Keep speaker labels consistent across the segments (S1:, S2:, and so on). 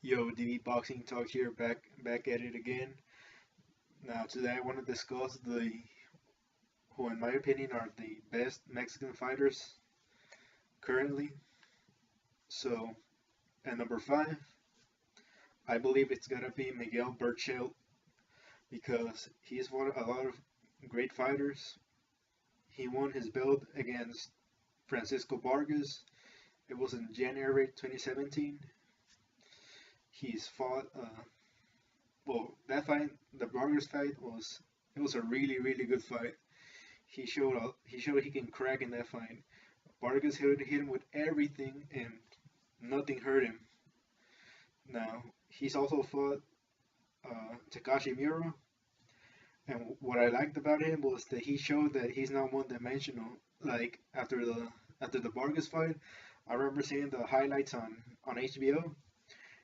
S1: Yo, DB Boxing Talk here, back at it again. Now today I want to discuss the who, in my opinion, are the best Mexican fighters currently. So, at number five, I believe it's gonna be Miguel Berchelt because he's won a lot of great fighters. He won his belt against Francisco Vargas. It was in January 2017. He's fought. That fight, the Vargas fight, was a really good fight. He showed he can crack in that fight. Vargas hit him with everything and nothing hurt him. Now he's also fought Takashi Miura, and what I liked about him was that he showed that he's not one dimensional. Like after the Vargas fight, I remember seeing the highlights on HBO,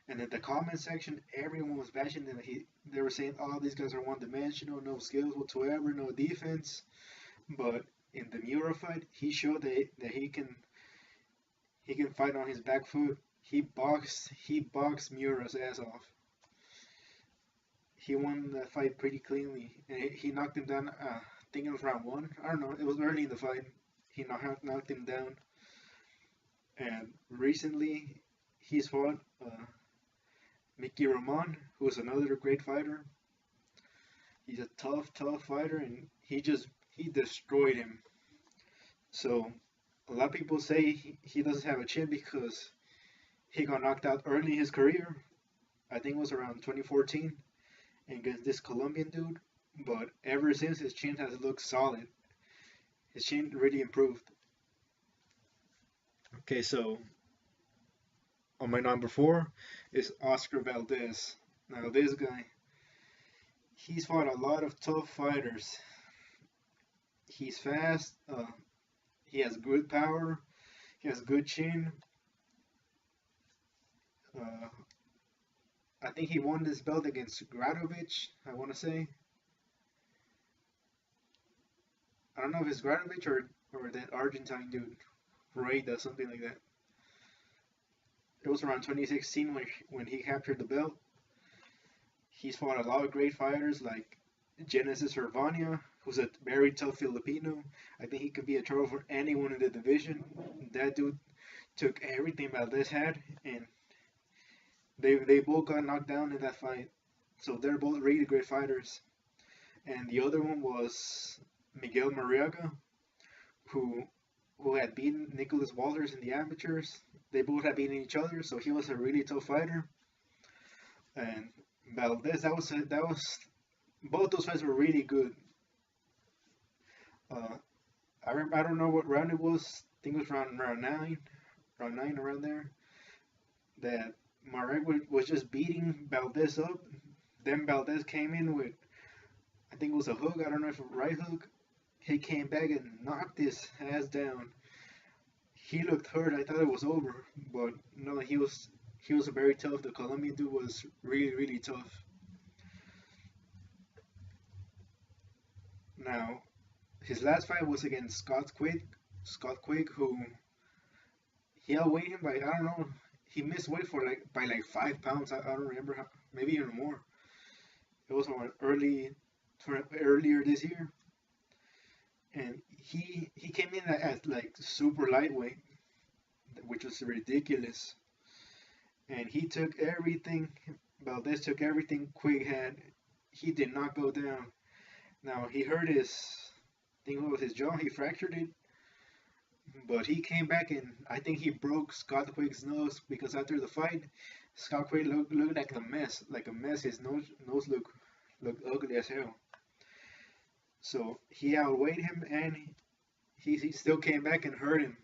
S1: and in the comment section, everyone was bashing that they were saying, "Oh, these guys are one dimensional, no skills whatsoever, no defense." But in the Miura fight, he showed that he can fight on his back foot. He boxed Miura's ass off. He won that fight pretty cleanly, and he knocked him down. I think it was round one. I don't know. It was early in the fight. He knocked him down. And recently, he's fought Mickey Roman, who is another great fighter. He's a tough fighter, and he destroyed him. So a lot of people say he doesn't have a chin because he got knocked out early in his career. I think it was around 2014 against this Colombian dude. But ever since, his chin has looked solid. His chin really improved. Okay, so on my number four is Oscar Valdez. Now this guy, he's fought a lot of tough fighters. He's fast. He has good power. He has good chin. Uh, I think he won this belt against Gradovic. I want to say. I don't know if it's Gradovic or that Argentine dude, Rueda, something like that. It was around 2016 when he captured the belt. He's fought a lot of great fighters like Genesis Hervania, who's a very tough Filipino. I think he could be a trouble for anyone in the division. That dude took everything Valdez had, and they both got knocked down in that fight. So they're both really great fighters. And the other one was Miguel Mariaga, who who had beaten Nicholas Walters in the amateurs. They both had beaten each other, so he was a really tough fighter. And Valdez, that was both those fights were really good. Uh, I don't know what round it was. I think it was round nine around there. That Marek was just beating Valdez up. Then Valdez came in with, I think it was a hook. I don't know if it was a right hook. He came back and knocked his ass down. He looked hurt. I thought it was over, but no, he was very tough. The Colombian dude was really tough. Now his last fight was against Scott Quigg. Scott Quigg, who he outweighed him by, I don't know. He missed weight for like by like 5 pounds. I don't remember how, maybe even more. It was on earlier this year, and he came in at like super lightweight, which was ridiculous. And he took everything. Valdez took everything Quigg had. He did not go down. Now he hurt his, I think it was his jaw. He fractured it, but he came back and I think he broke Scott Quigg's nose because after the fight, Scott Quigg looked like a mess, His nose looked ugly as hell. So he outweighed him and he still came back and hurt him.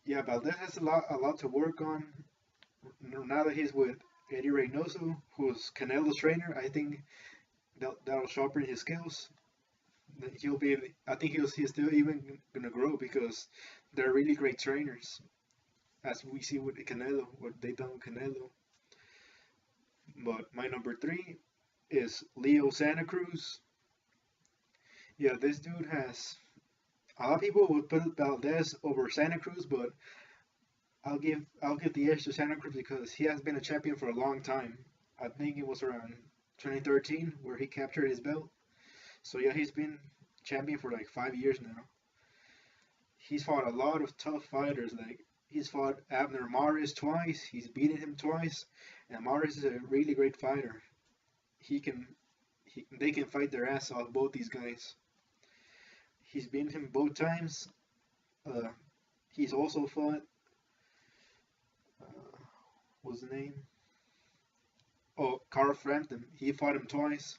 S1: Yeah, Valdez has a lot to work on now that he's with Eddie Reynoso, who's Canelo's trainer. I think that'll sharpen his skills. He'll be. I think he's still even gonna grow because they're really great trainers, as we see with Canelo, what they done with Canelo. But my number three is Leo Santa Cruz. Yeah, this dude has. A lot of people would put Valdez over Santa Cruz, but I'll give the edge to Santa Cruz because he has been a champion for a long time. I think it was around 2013 where he captured his belt. So yeah, he's been champion for like 5 years now. He's fought a lot of tough fighters. Like he's fought Abner Mares twice. He's beaten him twice, and Mares is a really great fighter. He can, they can fight their ass off, both these guys. He's beaten him both times. Uh, he's also fought. Uh, what's the name? Oh, Carl Frampton. He fought him twice.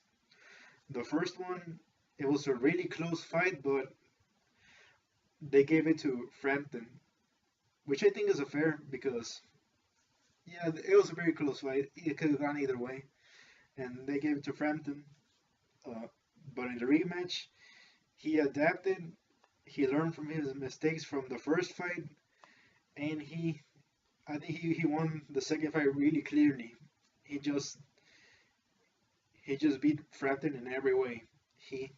S1: The first one, it was a really close fight, but they gave it to Frampton, which I think is a fair because yeah, it was a very close fight. It could have gone either way, and they gave it to Frampton. Uh, but in the rematch, he adapted. He learned from his mistakes from the first fight, and I think he won the second fight really clearly. He just he just beat Frampton in every way. He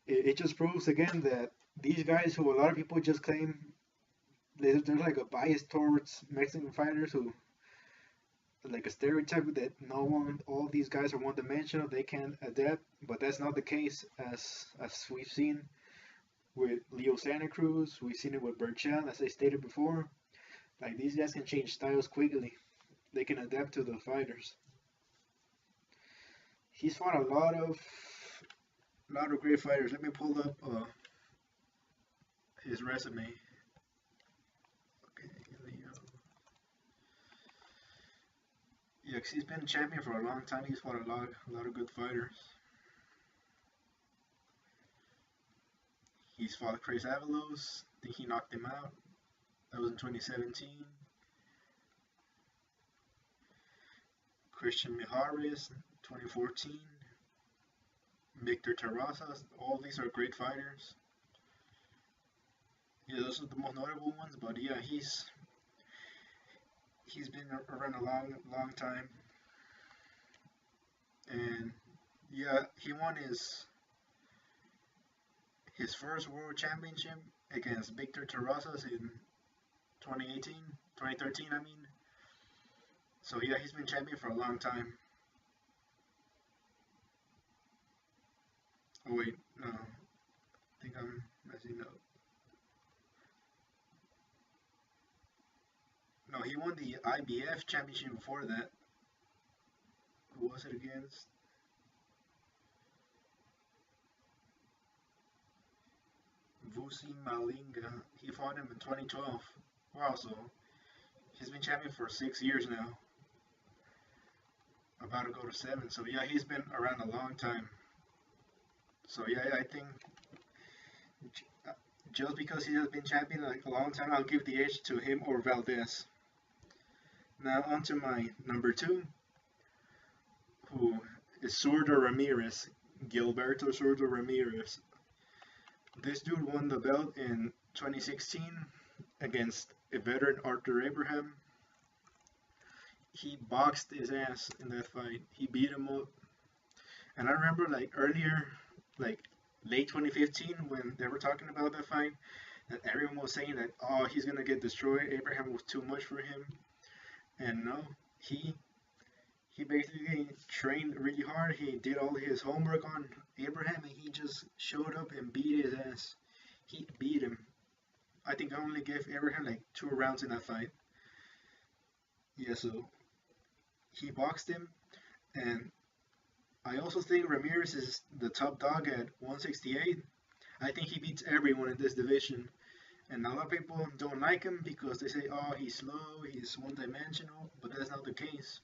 S1: it just proves again that these guys who a lot of people just claim there's like a bias towards Mexican fighters who like a stereotype that no one all these guys are one dimensional, they can't adapt, but that's not the case as we've seen with Leo Santa Cruz, we've seen it with Berchel, as I stated before. Like these guys can change styles quickly. They can adapt to the fighters. He's fought a lot of great fighters. Let me pull up his resume. Okay, Leo. Yeah, 'cause he's been champion for a long time. He's fought a lot of good fighters. He's fought Chris Avalos. I think he knocked him out. That was in 2017. Christian Mijares, 2014. Victor Terrazas. All these are great fighters. Yeah, those are the most notable ones. But yeah, he's been around a long time, and yeah, he won his first world championship against Victor Terrazas in 2018, 2013, I mean. So yeah, he's been champion for a long time. Oh wait, no, I think I'm messing up. No, he won the IBF championship before that. Who was it against? Vusi Malinga. He fought him in 2012. Wow, so he's been champion for 6 years now. About to go to seven. So yeah, he's been around a long time. So yeah, I think just because he has been champion like a long time, I'll give the edge to him or Valdez. Now on to my number two, who is Sordo Ramirez, Gilberto Sordo Ramirez. This dude won the belt in 2016 against a veteran Arthur Abraham. He boxed his ass in that fight. He beat him up. And I remember like earlier, like late 2015, when they were talking about that fight, that everyone was saying that oh he's gonna get destroyed. Abraham was too much for him, and no, he he basically trained really hard. He did all his homework on Abraham, and he just showed up and beat his ass. He beat him. I think I only gave Abraham like 2 rounds in that fight. Yeah, so he boxed him, and I also think Ramirez is the top dog at 168. I think he beats everyone in this division. And a lot of people don't like him because they say, oh, he's slow, he's one dimensional, but that's not the case.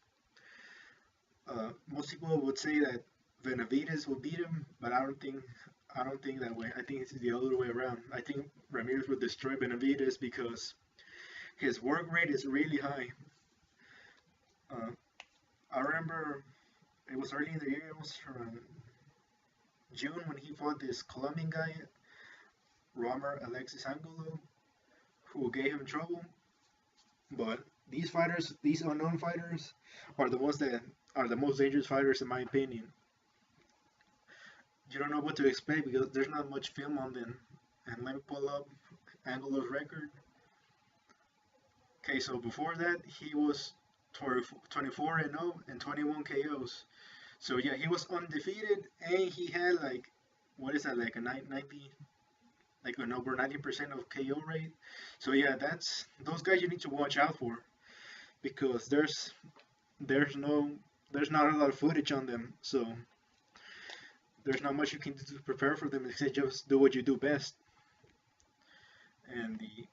S1: Most people would say that Benavides will beat him, but I don't think that way. I think it's the other way around. I think Ramirez would destroy Benavides because his work rate is really high. Uh, I remember it was early in the year, it was around June when he fought this Colombian guy, Romer Alexis Angulo, who gave him trouble. But these fighters, these unknown fighters, are the ones that are the most dangerous fighters in my opinion. You don't know what to expect because there's not much film on them. And let me pull up Angulo's record. Okay, so before that, he was 24-0 and 21 KOs. So yeah, he was undefeated, and he had like, what is that, like a 90, like an over 90% of KO rate. So yeah, that's those guys you need to watch out for, because there's no there's not a lot of footage on them, so there's not much you can do to prepare for them except just do what you do best. And the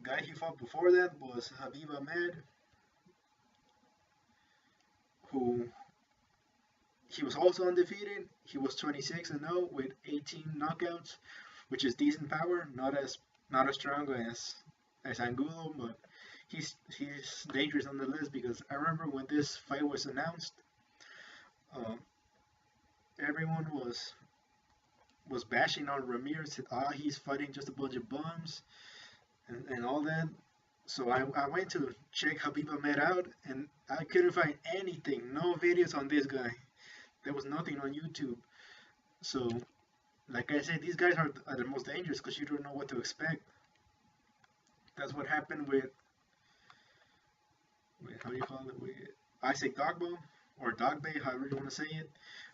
S1: guy he fought before that was Habib Ahmed, who he was also undefeated. He was 26-0 with 18 knockouts, which is decent power. Not as strong as Angulo, but he's dangerous on the list, because I remember when this fight was announced, uh, everyone was bashing on Ramirez. Said, "Ah, he's fighting just a bunch of bums," and all that. So I went to check Habib Ahmed out, and I couldn't find anything, no videos on this guy. There was nothing on YouTube. So, like I said, these guys are the most dangerous because you don't know what to expect. That's what happened with how do you call it, with Isaac Dogbo or Dogbe, however you want to say it,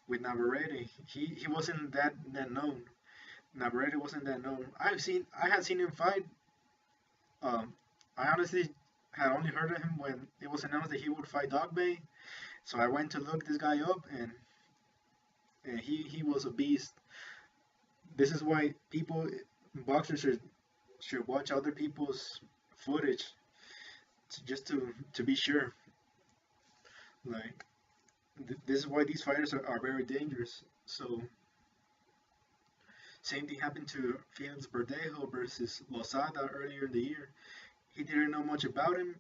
S1: with Navarrete. He wasn't that known. Navarrete wasn't that known. I had seen him fight. Um, I honestly had only heard of him when it was announced that he would fight Dogbe. So I went to look this guy up, and he was a beast. This is why boxers should watch other people's footage, just to be sure. Like, this is why these fighters are very dangerous. So same thing happened to Felix Verdejo versus Losada earlier in the year. He didn't know much about him,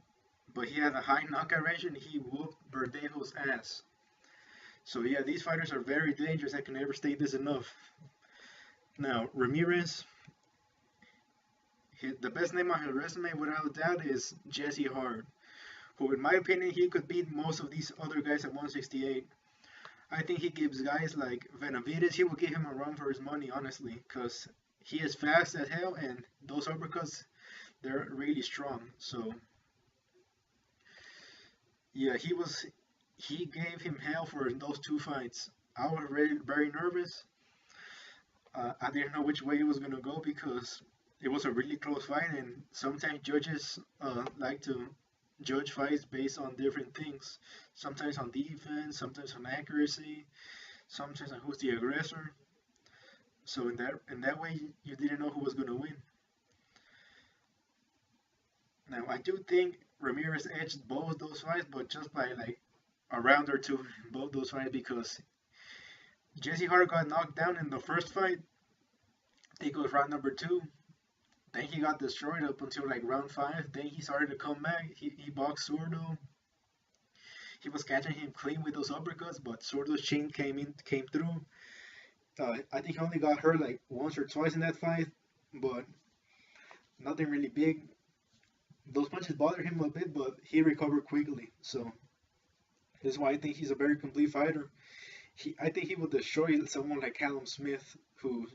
S1: but he had a high knockout ratio and he whooped Verdejo's ass. So yeah, these fighters are very dangerous. I can never state this enough. Now Ramirez, the best name on his resume without a doubt is Jesse Hart, who in my opinion he could beat most of these other guys at 168. I think he gives guys like Benavides, he will give him a run for his money, honestly, because he is fast as hell, and those uppercuts, they're really strong. So yeah, he gave him hell for those two fights. I was very nervous. I didn't know which way it was gonna go because it was a really close fight, and sometimes judges like to judge fights based on different things. Sometimes on defense, sometimes on accuracy, sometimes on who's the aggressor. So in that way, you didn't know who was gonna win. Now I do think Ramirez edged both those fights, but just by like a round or two in both those fights, because Jesse Hart got knocked down in the first fight. He goes round number two. Then he got destroyed up until like round five. Then he started to come back. He boxed Sordo. He was catching him clean with those uppercuts, but Sordo's chin came through. I think he only got hurt like once or twice in that fight, but nothing really big. Those punches bothered him a bit, but he recovered quickly. So this is why I think he's a very complete fighter. I think he will destroy someone like Callum Smith, who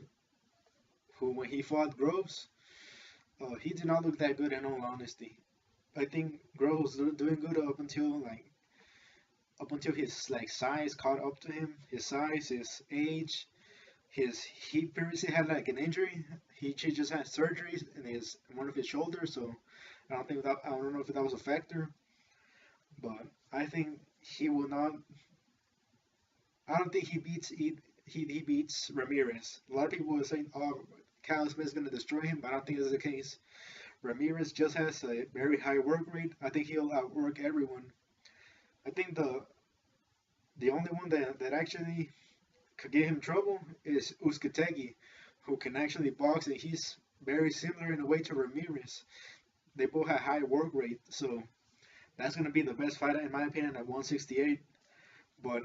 S1: when he fought Groves, he did not look that good in all honesty. I think Groves was doing good up until his like size caught up to him. His size, his age, he previously had like an injury. He just had surgery in his one of his shoulders, so I don't know if that was a factor, but I think he will not. I don't think he beats Ramirez. A lot of people were saying, "Oh, Cal Smith's gonna destroy him," but I don't think that's the case. Ramirez just has a very high work rate. I think he'll outwork everyone. I think the only one that actually could give him trouble is Uzcategui, who can actually box, and he's very similar in a way to Ramirez. They both have high work rate, so that's gonna be the best fight in my opinion at 168. But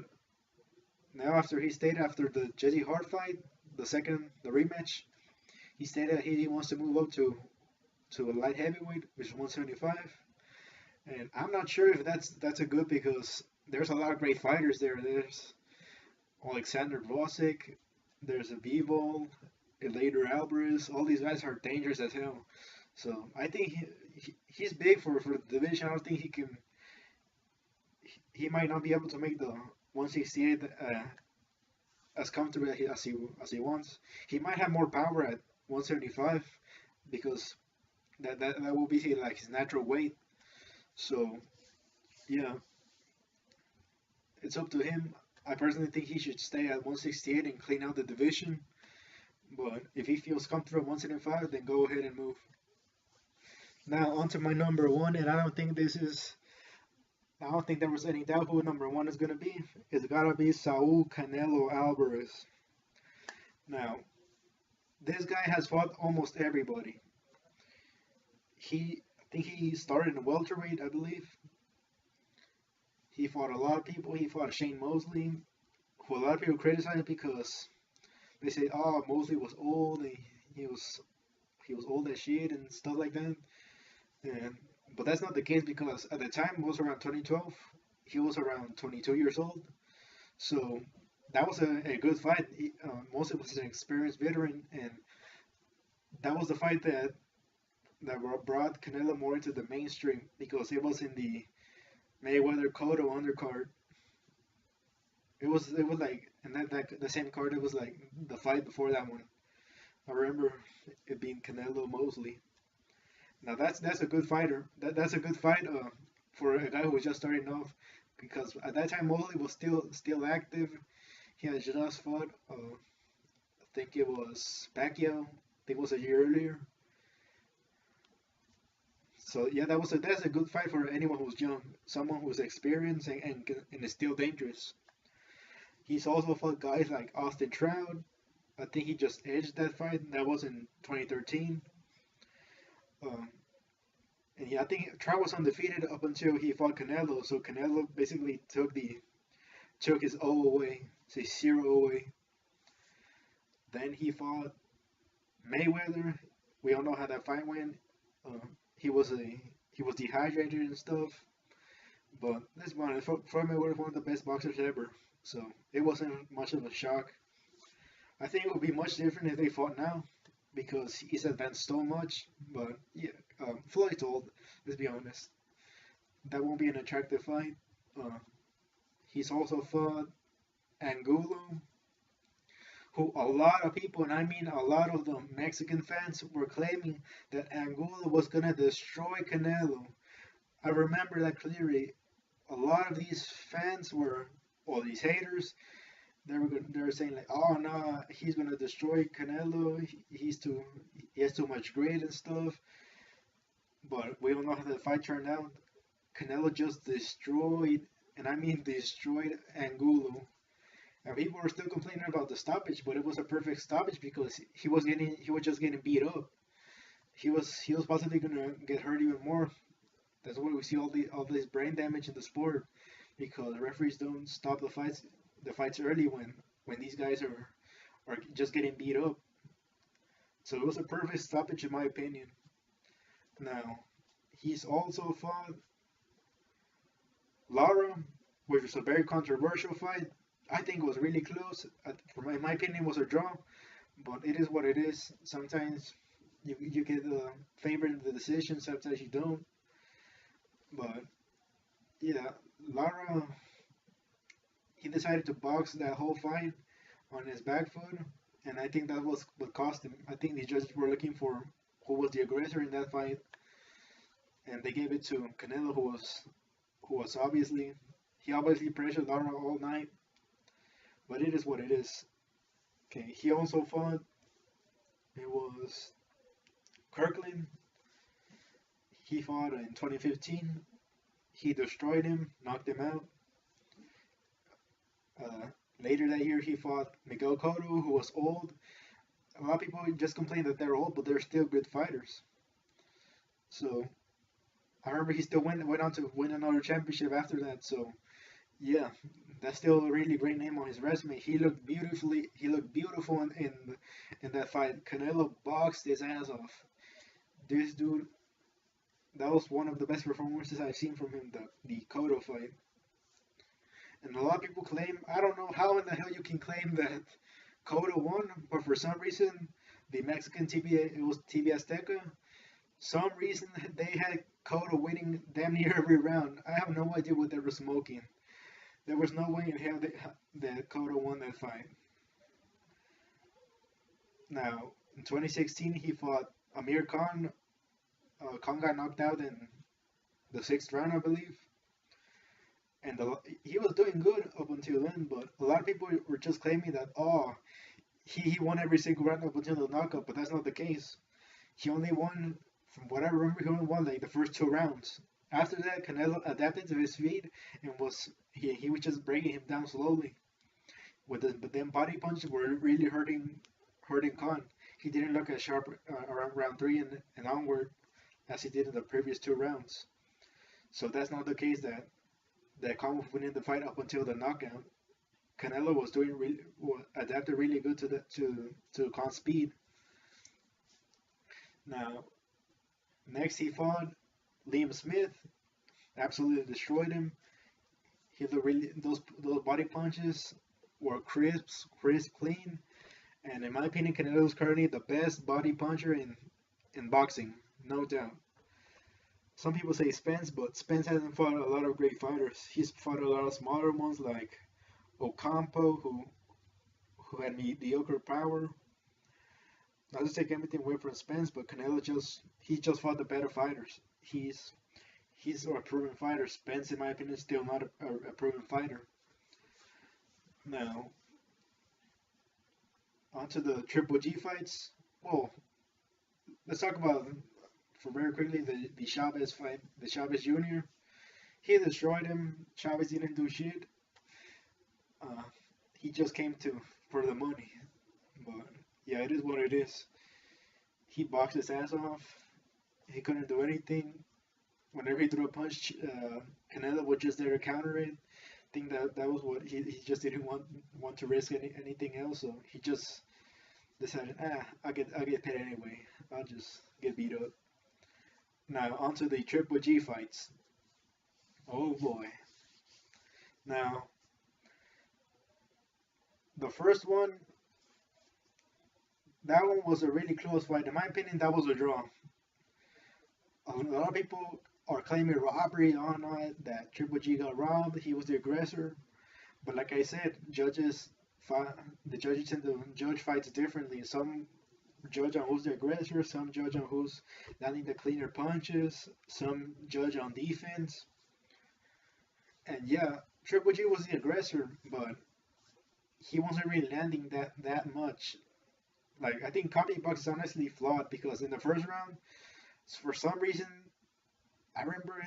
S1: now after the Jesse Hart fight, the rematch, he stated that he wants to move up to a light heavyweight, which is 175. And I'm not sure if that's a good, because there's a lot of great fighters there. There's Alexander Vosik, there's a Bivol, Elader Alvarez. All these guys are dangerous as hell. So I think he's big for the division. I don't think he can. He might not be able to make the 168 as comfortable as he wants. He might have more power at 175 because that will be like his natural weight. So yeah, it's up to him. I personally think he should stay at 168 and clean out the division. But if he feels comfortable at 175, then go ahead and move. Now on to my number one, and I don't think there was any doubt who number one is gonna be. It's gotta be Saul Canelo Alvarez. Now, this guy has fought almost everybody. I think he started in welterweight, I believe. He fought a lot of people. He fought Shane Mosley, who a lot of people criticize because they say, "Oh, Mosley was old. He was he was old as shit and stuff like that." And but that's not the case because at the time it was around 2012. He was around 22 years old. So that was a good fight. Mosley was an experienced veteran, and that was the fight that brought Canelo more into the mainstream because it was in the Mayweather Cotto undercard. It was like and that the same card. It was like the fight before that one. I remember it being Canelo Mosley. Now that's a good fighter. That's a good fight for a guy who was just starting off because at that time Mosley was still active. He had just fought. I think it was Pacquiao. I think it was a year earlier. So yeah, that's a good fight for anyone who's young, someone who's experienced and is still dangerous. He's also fought guys like Austin Trout. I think he just edged that fight. That was in 2013. Um, and yeah, I think Trout was undefeated up until he fought Canelo. So Canelo basically took his O away, say zero away. Then he fought Mayweather. We all know how that fight went. Uh, he was a he was dehydrated and stuff. But let's be honest, Floyd Mayweather is one of the best boxers ever. So it wasn't much of a shock. I think it would be much different if they fought now because he's advanced so much. But yeah, Floyd's old. Let's be honest. That won't be an attractive fight. Uh, he's also fought Angulo, who a lot of people, and I mean a lot of the Mexican fans, were claiming that Angulo was gonna destroy Canelo. I remember that clearly. A lot of these fans were, or these haters, they were saying like, oh no, he's gonna destroy Canelo. He has too much grade and stuff. But we all know how the fight turned out. Canelo just destroyed, and I mean destroyed Angulo. And people were still complaining about the stoppage, but it was a perfect stoppage because he was just getting beat up. He was possibly gonna get hurt even more. That's why we see all this brain damage in the sport because referees don't stop the fights early when these guys are just getting beat up. So it was a perfect stoppage in my opinion. Now he's also fought Lara, which was a very controversial fight. I think it was really close. In my opinion, it was a draw, but it is what it is. Sometimes you get favored in the decision, sometimes you don't. But yeah, Lara, he decided to box that whole fight on his back foot, and I think that was what cost him. I think the judges were looking for who was the aggressor in that fight, and they gave it to Canelo, who was obviously pressured Lara all night, but it is what it is. Okay, he also fought. It was Kirkland. He fought in 2015. He destroyed him, knocked him out. Uh, Later that year, he fought Miguel Cotto, who was old. A lot of people just complain that they're old, but they're still good fighters. So I remember he still went on to win another championship after that. So yeah, that's still a really great name on his resume. He looked beautiful in that fight. Canelo boxed his ass off. This dude, that was one of the best performances I've seen from him. The Cotto fight. And a lot of people claim, I don't know how in the hell you can claim that Cotto won, but for some reason, the Mexican TV, it was TV Azteca, Some reason they had Cotto winning damn near every round. I have no idea what they were smoking. There was no way in hell that Cotto won that fight. Now, in 2016, he fought Amir Khan. Khan got knocked out in the sixth round, I believe. And he was doing good up until then, but a lot of people were just claiming that, oh, he won every single round up until the knockout, but that's not the case. He only won, from what I remember, he only won like the first two rounds. After that, Canelo adapted to his speed and he was just breaking him down slowly. But then body punches were really hurting Khan. He didn't look as sharp around round three and onward as he did in the previous two rounds. So that's not the case that Khan was winning the fight up until the knockout. Canelo was adapted really good to Khan's speed. Now, next he fought Liam Smith, absolutely destroyed him. He really those body punches were crisp, clean, and in my opinion, Canelo is currently the best body puncher in boxing, no doubt. Some people say Spence, but Spence hasn't fought a lot of great fighters. He's fought a lot of smaller ones like Ocampo, who had mediocre power. Not to take anything away from Spence, but Canelo just fought the better fighters. He's a proven fighter. Spence, in my opinion, is still not a proven fighter. Now, onto the Triple G fights. Well, let's talk about for very quickly the Chavez fight, the Chavez Jr. He destroyed him. Chavez didn't do shit. Uh, he just came to for the money. But yeah, it is what it is. He boxed his ass off. He couldn't do anything. Whenever he threw a punch, Canelo was just there to counter it. I think that was what he just didn't want to risk anything else. So he just decided, I'll get paid anyway. I'll just get beat up. Now onto the Triple G fights. Oh boy. Now the first one, that one was a really close fight. In my opinion, that was a draw. A lot of people are claiming robbery on it, that Triple G got robbed. He was the aggressor. But like I said, the judges tend to judge fights differently. Some judge on who's the aggressor, some judge on who's landing the cleaner punches, some judge on defense. And yeah, Triple G was the aggressor, but he wasn't really landing that much. Like I think Copy Box is honestly flawed because in the first round, for some reason, I remember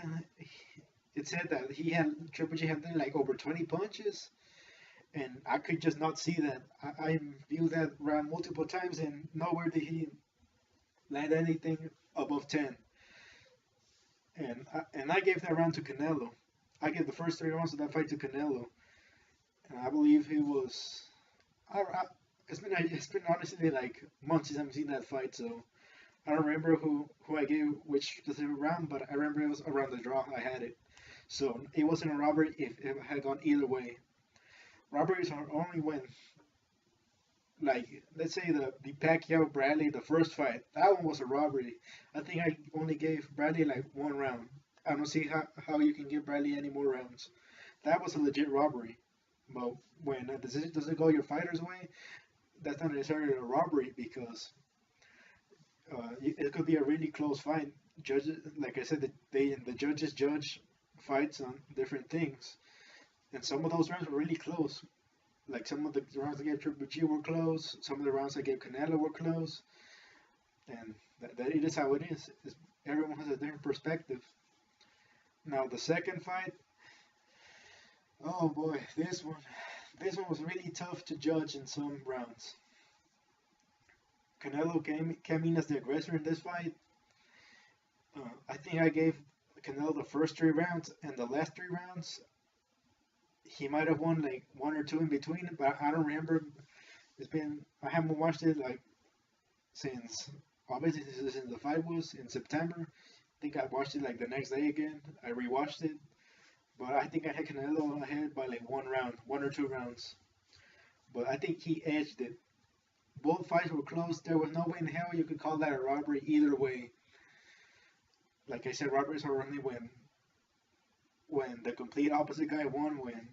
S1: it said that Triple G had done like over 20 punches, and I could just not see that. I viewed that round multiple times, and nowhere did he land anything above 10. And I gave that round to Canelo. I gave the first three rounds of that fight to Canelo, and I believe he was. It's been honestly like months since I've seen that fight, so I don't remember who I gave which specific round, but I remember it was around the draw. I had it, so it wasn't a robbery if it had gone either way. Robberies are only when, like, let's say the Pacquiao Bradley, the first fight, that one was a robbery. I think I only gave Bradley like one round. I don't see how you can give Bradley any more rounds. That was a legit robbery. But when a decision doesn't go your fighter's way, that's not necessarily a robbery because it could be a really close fight. Judges, like I said, the judges judge fights on different things, and some of those rounds were really close. Like some of the rounds I gave Triple G were close. Some of the rounds I gave Canelo were close, and that it is how it is. Everyone has a different perspective. Now the second fight, oh boy, this one was really tough to judge in some rounds. Canelo came in as the aggressor in this fight. I think I gave Canelo the first three rounds, and the last three rounds he might have won like one or two in between, but I don't remember. I haven't watched it like since obviously since the fight was in September. I think I watched it like the next day again. I rewatched it, but I think I had Canelo ahead by like one round, one or two rounds. But I think he edged it. Both fights were close. There was no way in hell you could call that a robbery either way. like I said, robberies are only when the complete opposite guy won. When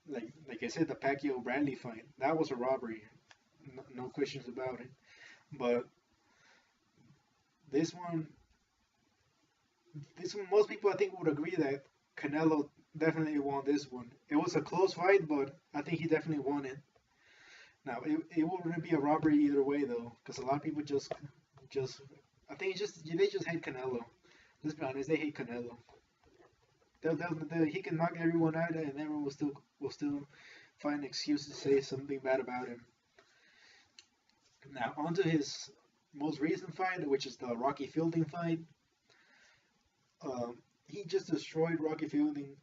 S1: like I said, the Pacquiao Bradley fight, that was a robbery, no questions about it. But this one, most people I think would agree that Canelo definitely won this one. It was a close fight, but I think he definitely won it. Now it wouldn't be a robbery either way though, because a lot of people just I think it's just they just hate Canelo. Let's be honest, they hate Canelo. He can knock everyone out, and everyone will still find an excuse to say something bad about him. Now onto his most recent fight, which is the Rocky Fielding fight. He just destroyed Rocky Fielding.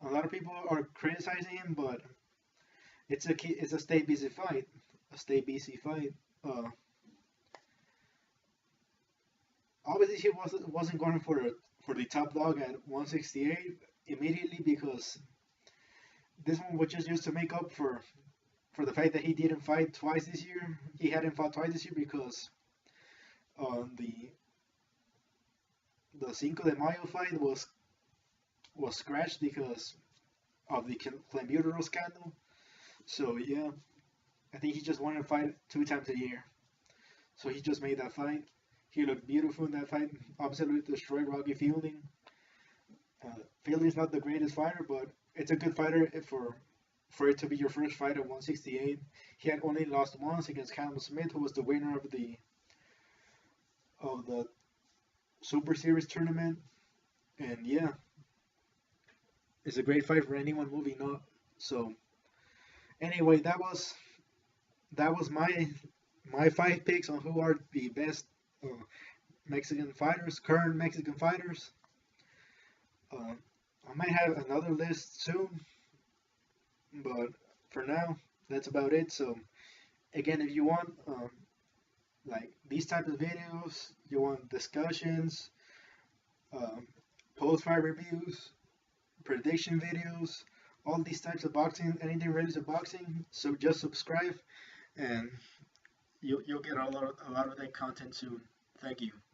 S1: A lot of people are criticizing him, but it's a stay busy fight, a stay busy fight. Uh, Obviously, he wasn't going for the top dog at 168 immediately, because this one was just used to make up for the fact that he didn't fight twice this year. He hadn't fought twice this year because the Cinco de Mayo fight was scratched because of the clenbuterol scandal. So yeah, I think he just wanted to fight 2 times a year. So he just made that fight. He looked beautiful in that fight. Absolutely destroyed Rocky Fielding. Fielding's not the greatest fighter, but it's a good fighter for it to be your first fight at 168. He had only lost once against Callum Smith, who was the winner of the Super Series tournament. And yeah, it's a great fight for anyone moving up. So anyway, that was my 5 picks on who are the best uh, Mexican fighters, current Mexican fighters. Uh, I might have another list soon, but for now, that's about it. So again, if you want like these types of videos, you want discussions, um, post-fight reviews, prediction videos, all these types of boxing, anything related to boxing, so just subscribe, and you'll get a lot of that content soon. Thank you.